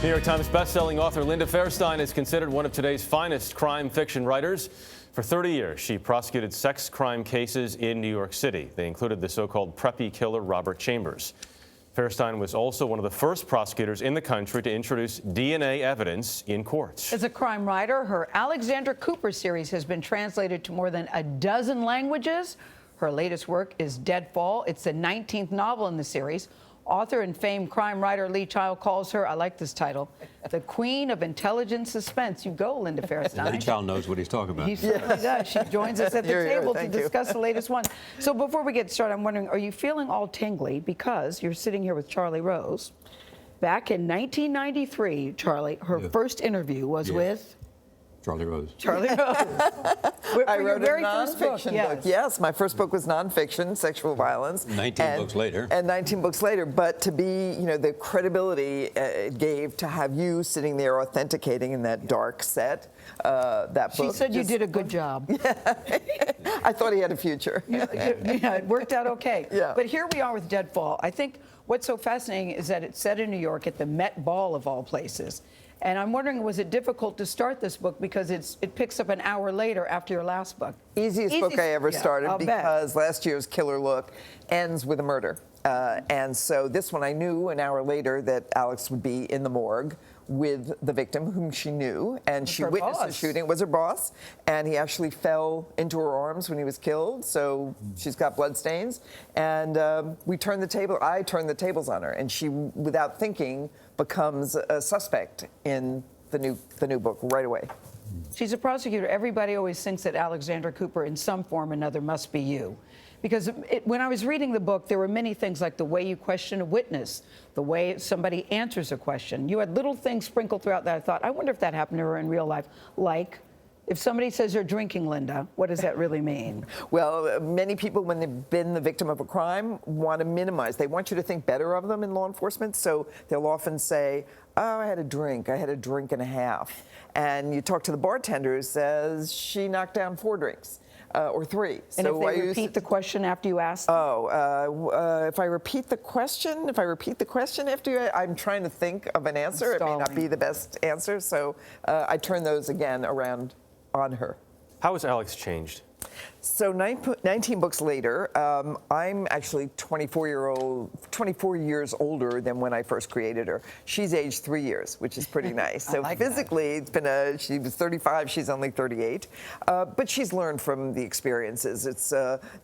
New York Times bestselling author Linda Fairstein is considered one of today's finest crime fiction writers. For 30 years, she prosecuted sex crime cases in New York City. They included the so-called preppy killer Robert Chambers. Fairstein was also one of the first prosecutors in the country to introduce DNA evidence in courts. As a crime writer, her Alexandra Cooper series has been translated to more than a dozen languages. Her latest work is Deadfall. It's the 19th novel in the series. Author and famed crime writer Lee Child calls her, I like this title, the queen of intelligent suspense. You go, Linda Fairstein. Lee Child knows what he's talking about. He certainly does. She joins us at the table to discuss the latest one. So before we get started, I'm wondering, are you feeling all tingly because you're sitting here with Charlie Rose? Back in 1993, Charlie, her first interview was with? Charlie Rose. Charlie Rose. I wrote a nonfiction book. Yes, my first book was nonfiction, sexual violence. 19 books later. And 19 books later. But to be, the credibility it gave to have you sitting there authenticating in that dark set, that book. She said you did a good job. I thought he had a future. Yeah, it worked out okay. Yeah. But here we are with Deadfall. I think what's so fascinating is that it's set in New York at the Met Ball of all places. And I'm wondering, was it difficult to start this book because it picks up an hour later after your last book? Easiest book I ever started because last year's Killer Look ends with a murder. And so this one I knew an hour later that Alex would be in the morgue with the victim whom she knew, and she witnessed the shooting. It was her boss, and he actually fell into her arms when he was killed, so she's got blood stains. And I turned the tables on her, and she, without thinking, becomes a suspect in the new book right away. She's a prosecutor. Everybody always thinks that Alexandra Cooper, in some form or another, must be you. Because when I was reading the book, there were many things like the way you question a witness, the way somebody answers a question. You had little things sprinkled throughout that I thought, I wonder if that happened to her in real life. Like, if somebody says you're drinking, Linda, what does that really mean? Well, many people, when they've been the victim of a crime, want to minimize. They want you to think better of them in law enforcement, so they'll often say, oh, I had a drink and a half. And you talk to the bartender who says she knocked down 4 drinks. Or 3. And so if they repeat the question after you ask them? If I repeat the question after you, I'm trying to think of an answer. It may not be the best answer, so I turn those again around on her. How has Alex changed? So 19 books later, I'm actually 24 years older than when I first created her. She's aged 3 years, which is pretty nice. So physically, she was 35, she's only 38. But she's learned from the experiences. It's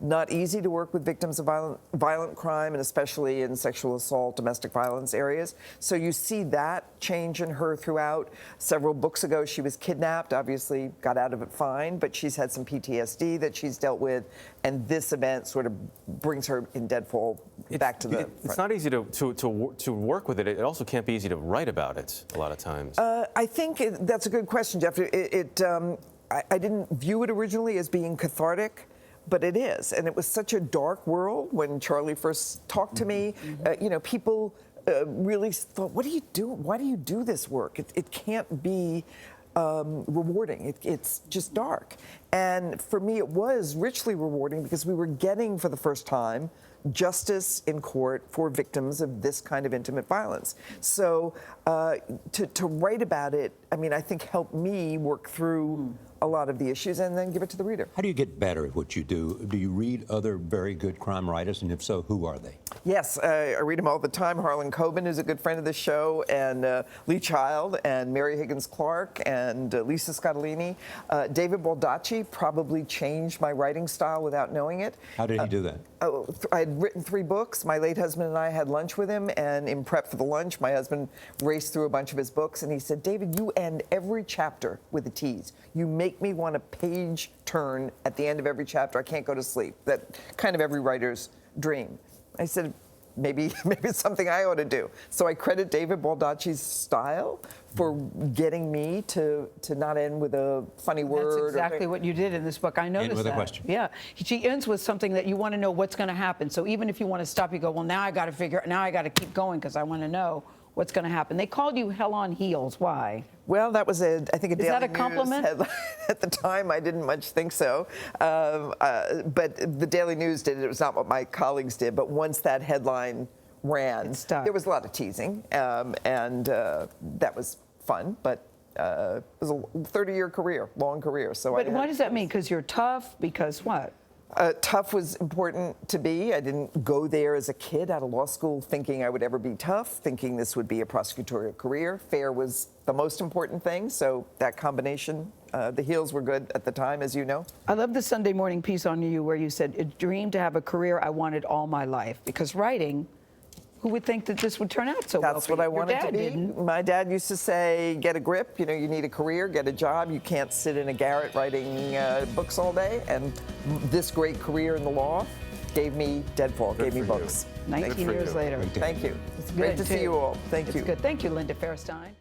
not easy to work with victims of violent crime, and especially in sexual assault, domestic violence areas. So you see that change in her throughout. Several books ago, she was kidnapped, obviously got out of it fine, but she's had some PTSD that she's dealt with, and this event sort of brings her in Deadfall back to the front. It's not easy to work with it. It also can't be easy to write about it a lot of times. I think that's a good question, Jeff. I didn't view it originally as being cathartic, but it is, and it was such a dark world when Charlie first talked to me. People really thought, what do you do? Why do you do this work? It can't be rewarding. It's just dark. And for me, it was richly rewarding because we were getting, for the first time, justice in court for victims of this kind of intimate violence. So to write about it, I think helped me work through a lot of the issues and then give it to the reader. How do you get better at what you do? Do you read other very good crime writers, and if so, who are they? Yes, I read them all the time. Harlan Coben is a good friend of the show, and Lee Child, and Mary Higgins Clark, and Lisa Scottolini. David Baldacci probably changed my writing style without knowing it. How did he do that? I had written 3 books. My late husband and I had lunch with him, and in prep for the lunch, my husband raced through a bunch of his books, and he said, David, you end every chapter with a tease. You make me want a page turn at the end of every chapter. I can't go to sleep. That kind of every writer's dream. I said, maybe it's something I ought to do. So I credit David Baldacci's style for getting me to not end with a funny word. That's exactly what you did in this book. I noticed that. End with a question. Yeah. She ends with something that you want to know what's going to happen. So even if you want to stop, you go, well, now I got to keep going because I want to know what's going to happen. They called you Hell on Heels. Why? Well, that was I think a Daily Is that a compliment? News headline. At the time, I didn't much think so. But the Daily News did it. It was not what my colleagues did. But once that headline ran. It stuck. There was a lot of teasing, and that was fun, but it was a 30-year career, long career. So But what does that mean? Because you're tough? Because what? Tough was important to be. I didn't go there as a kid out of law school thinking I would ever be tough, thinking this would be a prosecutorial career. Fair was the most important thing, so that combination, the heels were good at the time, as you know. I love the Sunday morning piece on you where you said, a dream to have a career I wanted all my life. Because writing, who would think that this would turn out so well? That's what I wanted to be. Didn't. My dad used to say, get a grip, you know, you need a career, get a job. You can't sit in a garret writing books all day. And this great career in the law gave me Deadfall, gave me books. 19 years later. Thank you. It's Great good, to see too. you all. Thank you. It's good. Thank you, Linda Fairstein.